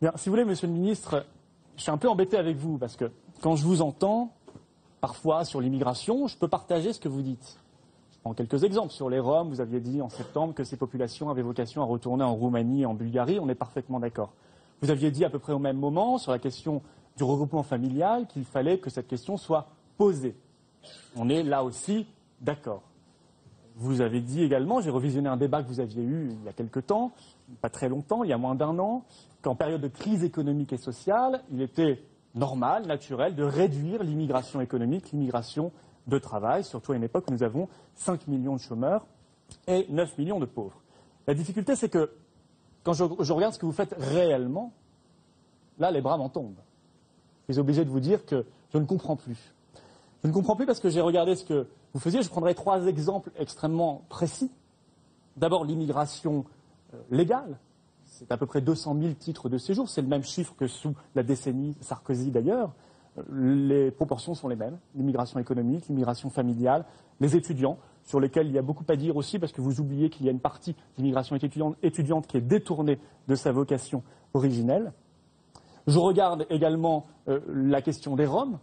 Bien, si vous voulez, Monsieur le Ministre, je suis un peu embêté avec vous parce que quand je vous entends, parfois sur l'immigration, je peux partager ce que vous dites. Je prends quelques exemples. Sur les Roms, vous aviez dit en septembre que ces populations avaient vocation à retourner en Roumanie et en Bulgarie. On est parfaitement d'accord. Vous aviez dit à peu près au même moment sur la question du regroupement familial qu'il fallait que cette question soit posée. On est là aussi d'accord. Vous avez dit également, j'ai revisionné un débat que vous aviez eu il y a quelque temps, pas très longtemps, il y a moins d'un an, qu'en période de crise économique et sociale, il était normal, naturel, de réduire l'immigration économique, l'immigration de travail, surtout à une époque où nous avons 5 millions de chômeurs et 9 millions de pauvres. La difficulté, c'est que quand je regarde ce que vous faites réellement, là, les bras m'en tombent. Je suis obligé de vous dire que je ne comprends plus. Je ne comprends plus parce que j'ai regardé ce que vous faisiez. Je prendrai 3 exemples extrêmement précis. D'abord, l'immigration légale. C'est à peu près 200 000 titres de séjour. C'est le même chiffre que sous la décennie Sarkozy d'ailleurs. Les proportions sont les mêmes. L'immigration économique, l'immigration familiale, les étudiants, sur lesquels il y a beaucoup à dire aussi parce que vous oubliez qu'il y a une partie d'immigration étudiante qui est détournée de sa vocation originelle. Je regarde également la question des Roms.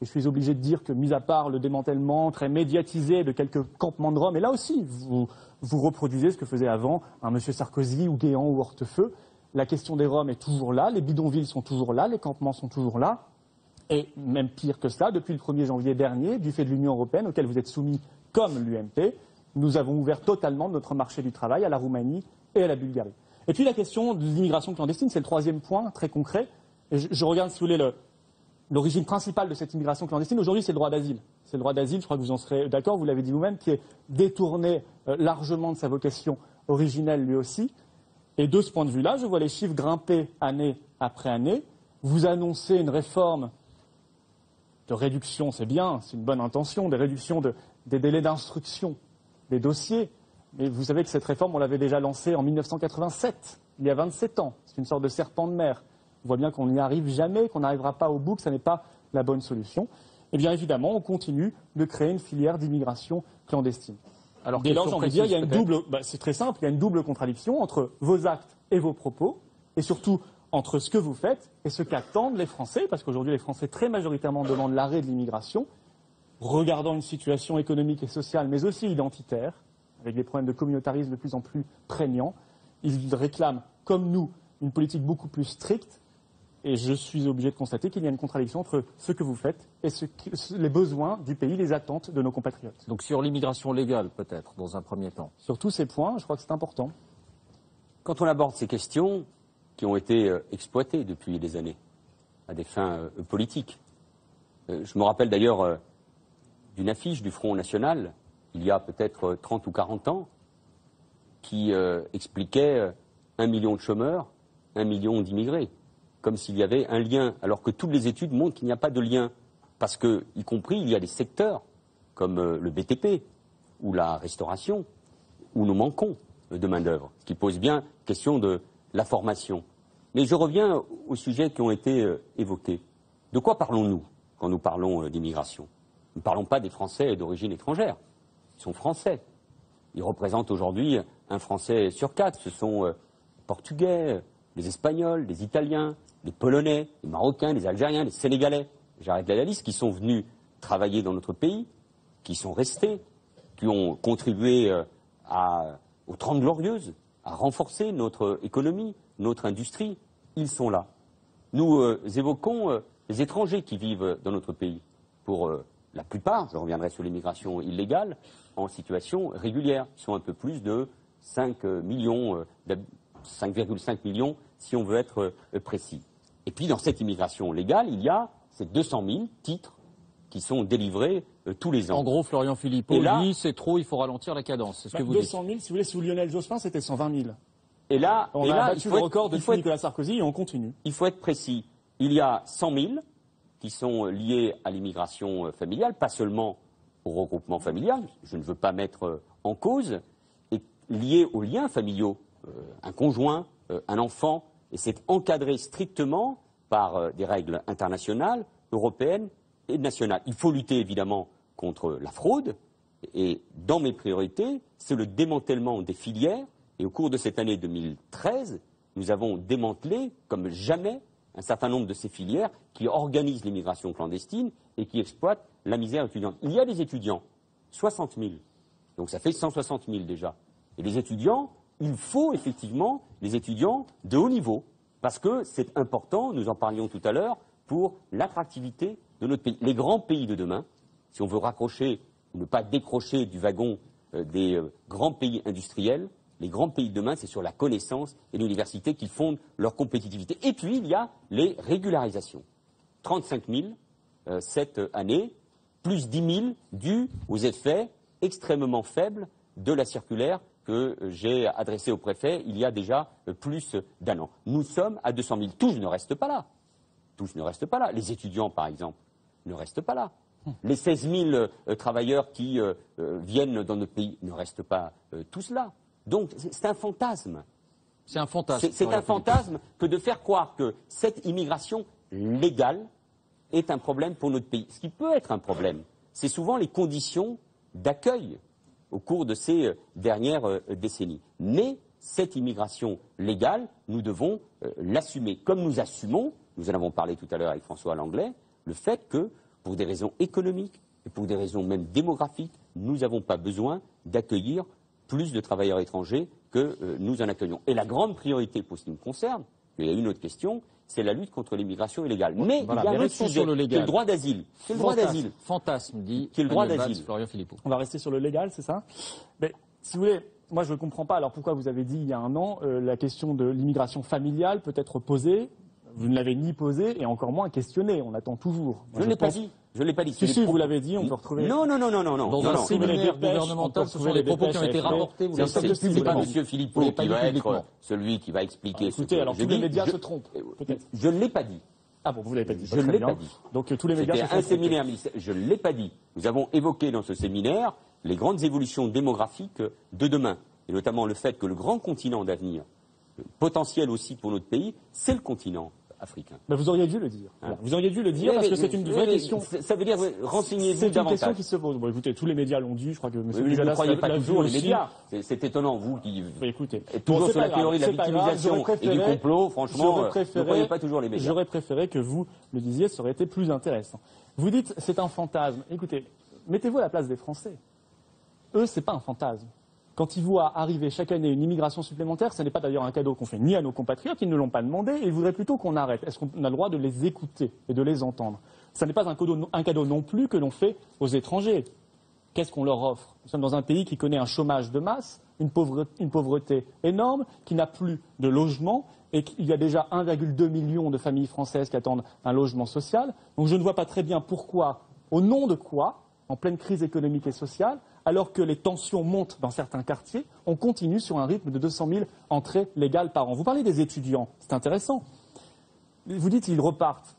Et je suis obligé de dire que, mis à part le démantèlement très médiatisé de quelques campements de Roms, et là aussi, vous reproduisez ce que faisait avant un M. Sarkozy ou Guéant ou Hortefeux, la question des Roms est toujours là, les bidonvilles sont toujours là, les campements sont toujours là, et même pire que cela, depuis le 1er janvier dernier, du fait de l'Union européenne, auquel vous êtes soumis comme l'UMP, nous avons ouvert totalement notre marché du travail à la Roumanie et à la Bulgarie. Et puis la question de l'immigration clandestine, c'est le 3e point, très concret, et je regarde, si vous voulez, l'origine principale de cette immigration clandestine, aujourd'hui, c'est le droit d'asile. C'est le droit d'asile, je crois que vous en serez d'accord, vous l'avez dit vous-même, qui est détourné largement de sa vocation originelle lui aussi. Et de ce point de vue-là, je vois les chiffres grimper année après année. Vous annoncez une réforme de réduction, c'est bien, c'est une bonne intention, des réductions des délais d'instruction des dossiers. Mais vous savez que cette réforme, on l'avait déjà lancée en 1987, il y a 27 ans. C'est une sorte de serpent de mer. On voit bien qu'on n'y arrive jamais, qu'on n'arrivera pas au bout, que ce n'est pas la bonne solution. Eh bien, évidemment, on continue de créer une filière d'immigration clandestine. Alors, dès lors, j'ai envie de dire, il y a une double, c'est très simple, il y a une double contradiction entre vos actes et vos propos, et surtout entre ce que vous faites et ce qu'attendent les Français, parce qu'aujourd'hui, les Français très majoritairement demandent l'arrêt de l'immigration, regardant une situation économique et sociale, mais aussi identitaire, avec des problèmes de communautarisme de plus en plus prégnants. Ils réclament, comme nous, une politique beaucoup plus stricte. Et je suis obligé de constater qu'il y a une contradiction entre ce que vous faites et les besoins du pays, les attentes de nos compatriotes. Donc sur l'immigration légale, peut-être, dans un premier temps. Sur tous ces points, je crois que c'est important. Quand on aborde ces questions qui ont été exploitées depuis des années à des fins politiques, je me rappelle d'ailleurs d'une affiche du Front National, il y a peut-être 30 ou 40 ans, qui expliquait 1 million de chômeurs, 1 million d'immigrés. Comme s'il y avait un lien, alors que toutes les études montrent qu'il n'y a pas de lien. Parce que, y compris, il y a des secteurs, comme le BTP, ou la restauration, où nous manquons de main-d'œuvre, ce qui pose bien la question de la formation. Mais je reviens aux sujets qui ont été évoqués. De quoi parlons-nous quand nous parlons d'immigration? Nous ne parlons pas des Français d'origine étrangère. Ils sont Français. Ils représentent aujourd'hui un Français sur 4. Ce sont les Portugais, les Espagnols, les Italiens, les Polonais, les Marocains, les Algériens, les Sénégalais, j'arrête la liste, qui sont venus travailler dans notre pays, qui sont restés, qui ont contribué aux 30 Glorieuses, à renforcer notre économie, notre industrie. Ils sont là. Nous évoquons les étrangers qui vivent dans notre pays. Pour la plupart, je reviendrai sur l'immigration illégale, en situation régulière. Ils sont un peu plus de 5,5 millions, si on veut être précis. Et puis, dans cette immigration légale, il y a ces 200 000 titres qui sont délivrés tous les ans. En gros, Florian Philippot dit c'est trop, il faut ralentir la cadence. C'est ce que vous 200 000, si vous voulez, sous Lionel Jospin, c'était 120 000. Et là, on a battu le record de Nicolas Sarkozy et on continue. Il faut être précis. Il y a 100 000 qui sont liés à l'immigration familiale, pas seulement au regroupement familial, je ne veux pas mettre en cause, et liés aux liens familiaux, un conjoint, un enfant, et c'est encadré strictement par des règles internationales, européennes et nationales. Il faut lutter évidemment contre la fraude, et dans mes priorités, c'est le démantèlement des filières, et au cours de cette année 2013, nous avons démantelé, comme jamais, un certain nombre de ces filières qui organisent l'immigration clandestine et qui exploitent la misère étudiante. Il y a des étudiants, 60 000, donc ça fait 160 000 déjà. Et les étudiants, il faut effectivement les étudiants de haut niveau, parce que c'est important, nous en parlions tout à l'heure, pour l'attractivité de notre pays. Les grands pays de demain, si on veut raccrocher ou ne pas décrocher du wagon des grands pays industriels, les grands pays de demain, c'est sur la connaissance et l'université qu'ils fondent leur compétitivité. Et puis, il y a les régularisations. 35 000 cette année, plus 10 000 dus aux effets extrêmement faibles de la circulaire que j'ai adressée au préfet il y a déjà plus d'un an. Nous sommes à 200 000. Tous ne restent pas là. Tous ne restent pas là. Les étudiants, par exemple, ne restent pas là. Les 16 000 travailleurs qui viennent dans notre pays ne restent pas tous là. Donc, c'est un fantasme. C'est un fantasme. C'est un fantasme que de faire croire que cette immigration légale est un problème pour notre pays. Ce qui peut être un problème, c'est souvent les conditions d'accueil au cours de ces dernières décennies. Mais cette immigration légale, nous devons l'assumer. Comme nous assumons, nous en avons parlé tout à l'heure avec François Langlais, le fait que, pour des raisons économiques et pour des raisons même démographiques, nous n'avons pas besoin d'accueillir plus de travailleurs étrangers que nous en accueillons. Et la grande priorité pour ce qui me concerne, il y a une autre question, c'est la lutte contre l'immigration illégale. Mais voilà, il y a un autre sujet, qui est le droit d'asile. C'est le droit d'asile. Fantasme, dit qui est le droit d'asile. Florian Philippot. On va rester sur le légal, c'est ça? Mais si vous voulez, moi je ne comprends pas. Alors pourquoi vous avez dit il y a un an la question de l'immigration familiale peut être posée? Vous ne l'avez ni posée et encore moins questionnée. On attend toujours. Je ne l'ai pas dit. Je ne l'ai pas dit. Si, vous l'avez dit, on peut retrouver. Non. Dans un séminaire gouvernemental, ce sont les propos qui ont été rapportés. Vous C'est pas M. Philippot qui va être celui qui va expliquer ce que écoutez, alors tous les médias se trompent, peut-être. Je ne l'ai pas dit. Ah bon, vous ne l'avez pas dit. Je ne l'ai pas dit. Donc tous les médias se trompent. C'était un séminaire ministériel. Je ne l'ai pas dit. Nous avons évoqué dans ce séminaire les grandes évolutions démographiques de demain, et notamment le fait que le grand continent d'avenir, potentiel aussi pour notre pays, c'est le continent africain. Mais vous auriez dû le dire. Hein? Vous auriez dû le dire parce que c'est une vraie question. Ça veut dire renseignez-vous davantage. C'est une question qui se pose. Bon, écoutez, tous les médias l'ont dit. Je crois que M. Vous ne croyez pas toujours les médias. C'est étonnant, vous qui êtes toujours sur la théorie de la victimisation et du complot. Franchement, vous ne croyez pas toujours les médias. J'aurais préféré que vous le disiez. Ça aurait été plus intéressant. Vous dites c'est un fantasme. Écoutez, mettez-vous à la place des Français. Eux, c'est pas un fantasme. Quand ils voient arriver chaque année une immigration supplémentaire, ce n'est pas d'ailleurs un cadeau qu'on fait ni à nos compatriotes, ils ne l'ont pas demandé, et ils voudraient plutôt qu'on arrête. Est-ce qu'on a le droit de les écouter et de les entendre? Ce n'est pas un cadeau non plus que l'on fait aux étrangers. Qu'est-ce qu'on leur offre? Nous sommes dans un pays qui connaît un chômage de masse, une pauvreté énorme, qui n'a plus de logement, et qu'il y a déjà 1,2 million de familles françaises qui attendent un logement social. Donc je ne vois pas très bien pourquoi, au nom de quoi, en pleine crise économique et sociale, alors que les tensions montent dans certains quartiers, on continue sur un rythme de 200 000 entrées légales par an. Vous parlez des étudiants, c'est intéressant. Vous dites qu'ils repartent.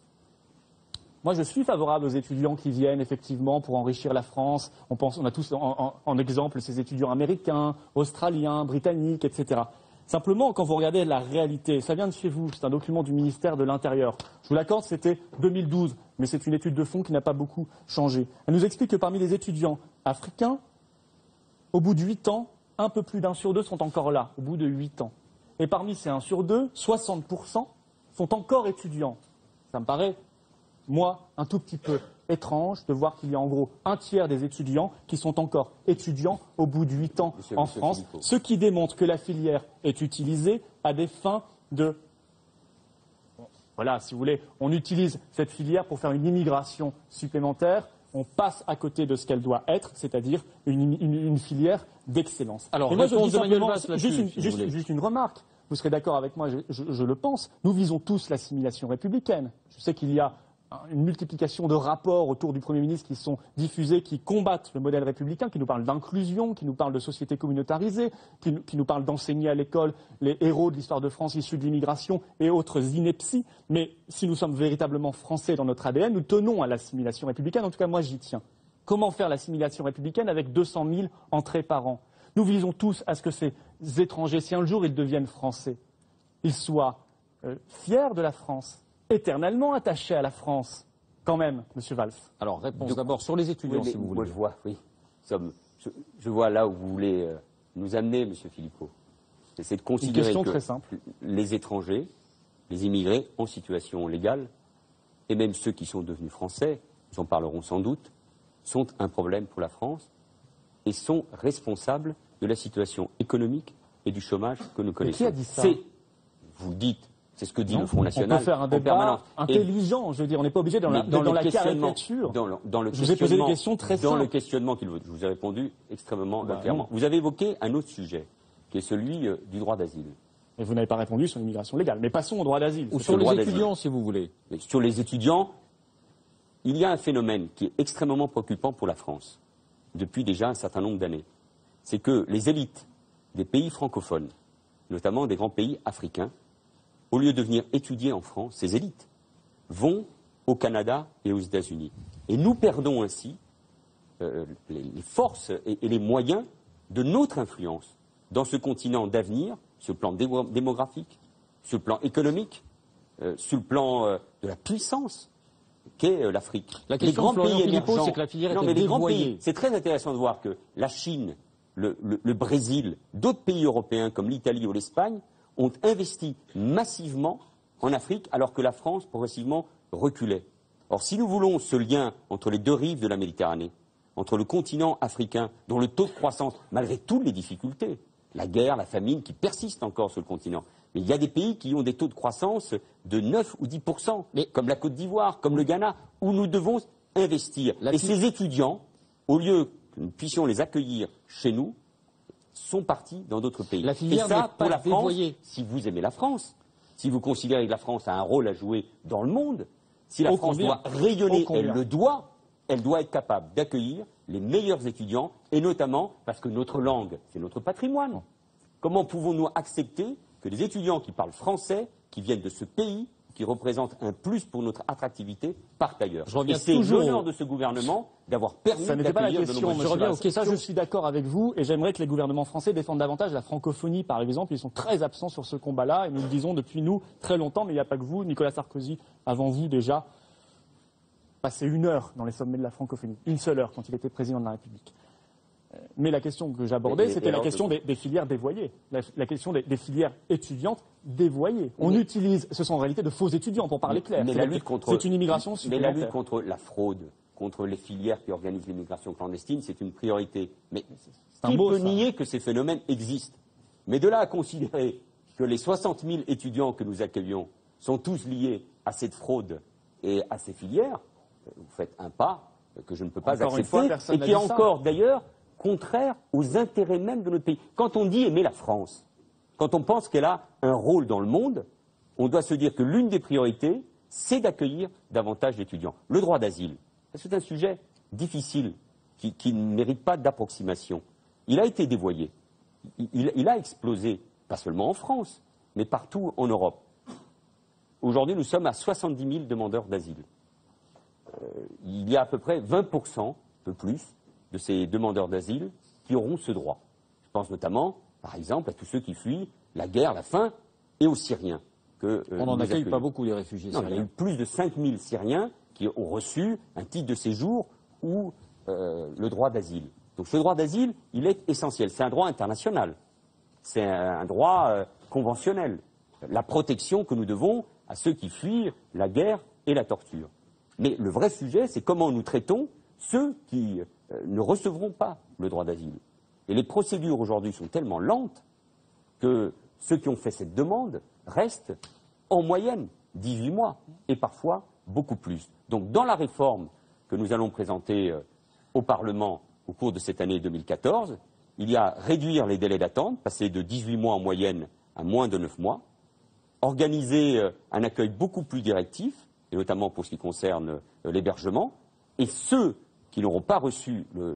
Moi, je suis favorable aux étudiants qui viennent effectivement pour enrichir la France. On a tous en exemple ces étudiants américains, australiens, britanniques, etc. Simplement, quand vous regardez la réalité, ça vient de chez vous, c'est un document du ministère de l'Intérieur. Je vous l'accorde, c'était 2012, mais c'est une étude de fond qui n'a pas beaucoup changé. Elle nous explique que parmi les étudiants africains, au bout de 8 ans, un peu plus d'1 sur 2 sont encore là, au bout de 8 ans. Et parmi ces 1 sur 2, 60% sont encore étudiants. Ça me paraît, moi, un tout petit peu étrange de voir qu'il y a en gros un tiers des étudiants qui sont encore étudiants au bout de 8 ans en France, Philippot. Ce qui démontre que la filière est utilisée à des fins de... Voilà, si vous voulez, on utilise cette filière pour faire une immigration supplémentaire. On passe à côté de ce qu'elle doit être, c'est-à-dire une filière d'excellence. Alors, et moi, je dis simplement, juste une remarque. Vous serez d'accord avec moi, je le pense. Nous visons tous l'assimilation républicaine. Je sais qu'il y a une multiplication de rapports autour du Premier ministre qui sont diffusés, qui combattent le modèle républicain, qui nous parlent d'inclusion, qui nous parlent de société communautarisée, qui nous parlent d'enseigner à l'école les héros de l'histoire de France issus de l'immigration et autres inepties. Mais si nous sommes véritablement français dans notre ADN, nous tenons à l'assimilation républicaine. En tout cas, moi, j'y tiens. Comment faire l'assimilation républicaine avec 200 000 entrées par an? Nous visons tous à ce que ces étrangers, si un jour ils deviennent français, ils soient fiers de la France, éternellement attaché à la France, quand même, M. Valls. Alors, réponse d'abord sur les étudiants, oui, si vous voulez. Moi, je vois là où vous voulez nous amener, M. Philippot. C'est de considérer question que très simple. les étrangers, les immigrés en situation légale, et même ceux qui sont devenus français, nous en parlerons sans doute, sont un problème pour la France et sont responsables de la situation économique et du chômage que nous connaissons. Qui a dit ça? Vous le dites, c'est ce que dit Non, le Front National. On peut faire un débat intelligent, je veux dire, on n'est pas obligé dans la caricature. Je vous ai posé des questions très simples. Dans le questionnement qu'il veut, je vous ai répondu extrêmement clairement. Vous avez évoqué un autre sujet, qui est celui du droit d'asile. Et vous n'avez pas répondu sur l'immigration légale. Mais passons au droit d'asile. Ou sur les étudiants, si vous voulez. Mais sur les étudiants, il y a un phénomène qui est extrêmement préoccupant pour la France, depuis déjà un certain nombre d'années. C'est que les élites des pays francophones, notamment des grands pays africains, au lieu de venir étudier en France, ces élites vont au Canada et aux États-Unis. Et nous perdons ainsi les forces et les moyens de notre influence dans ce continent d'avenir, sur le plan démographique, sur le plan économique, sur le plan de la puissance qu'est l'Afrique. La question de Florian Philippot, c'est que la filière était dévoyée. C'est très intéressant de voir que la Chine, le Brésil, d'autres pays européens comme l'Italie ou l'Espagne ont investi massivement en Afrique alors que la France progressivement reculait. Or, si nous voulons ce lien entre les deux rives de la Méditerranée, entre le continent africain, dont le taux de croissance, malgré toutes les difficultés, la guerre, la famine qui persistent encore sur le continent, mais il y a des pays qui ont des taux de croissance de 9 ou 10%, comme la Côte d'Ivoire, comme le Ghana, où nous devons investir. Et ces étudiants, au lieu que nous puissions les accueillir chez nous, sont partis dans d'autres pays. La filière et ça, n'est pour pas la France, dévoyée. si vous aimez la France, si vous considérez que la France a un rôle à jouer dans le monde, si la France doit rayonner, elle doit être capable d'accueillir les meilleurs étudiants, et notamment parce que notre langue, c'est notre patrimoine. Comment pouvons-nous accepter que des étudiants qui parlent français, qui viennent de ce pays, qui représentent un plus pour notre attractivité, partent ailleurs? Et c'est l'honneur de ce gouvernement d'avoir permis d'accueillir de nombreux. Je reviens aux questions. Ça, je suis d'accord avec vous, et j'aimerais que les gouvernements français défendent davantage la francophonie, par exemple. Ils sont très absents sur ce combat-là, et nous le disons depuis nous très longtemps, mais il n'y a pas que vous. Nicolas Sarkozy, avant vous déjà, passé 1 heure dans les sommets de la francophonie, 1 seule heure quand il était président de la République. Mais la question que j'abordais, c'était la question des filières dévoyées, la question des filières étudiantes dévoyées. On utilise, ce sont en réalité de faux étudiants, pour parler clair. C'est une immigration supplémentaire. Mais la lutte contre la fraude, contre les filières qui organisent l'immigration clandestine, c'est une priorité. Mais qui peut nier que ces phénomènes existent? Mais de là à considérer que les 60 000 étudiants que nous accueillons sont tous liés à cette fraude et à ces filières, vous faites un pas que je ne peux pas accepter, et qui est encore d'ailleurs contraire aux intérêts même de notre pays. Quand on dit aimer la France, quand on pense qu'elle a un rôle dans le monde, on doit se dire que l'une des priorités, c'est d'accueillir davantage d'étudiants. Le droit d'asile, c'est un sujet difficile, qui ne mérite pas d'approximation. Il a été dévoyé. Il a explosé, pas seulement en France, mais partout en Europe. Aujourd'hui, nous sommes à 70 000 demandeurs d'asile. Il y a à peu près 20%, un peu plus, de ces demandeurs d'asile qui auront ce droit. Je pense notamment, par exemple, à tous ceux qui fuient la guerre, la faim, et aux Syriens. On n'en accueille pas beaucoup, les réfugiés syriens. Il y a eu plus de 5 000 Syriens qui ont reçu un titre de séjour ou le droit d'asile. Donc ce droit d'asile, il est essentiel. C'est un droit international. C'est un droit conventionnel. La protection que nous devons à ceux qui fuient la guerre et la torture. Mais le vrai sujet, c'est comment nous traitons ceux qui ne recevront pas le droit d'asile. Et les procédures aujourd'hui sont tellement lentes que ceux qui ont fait cette demande restent en moyenne 18 mois et parfois beaucoup plus. Donc dans la réforme que nous allons présenter au Parlement au cours de cette année 2014, il y a réduire les délais d'attente, passer de 18 mois en moyenne à moins de 9 mois, organiser un accueil beaucoup plus directif, et notamment pour ce qui concerne l'hébergement, et ceux qui n'auront pas reçu le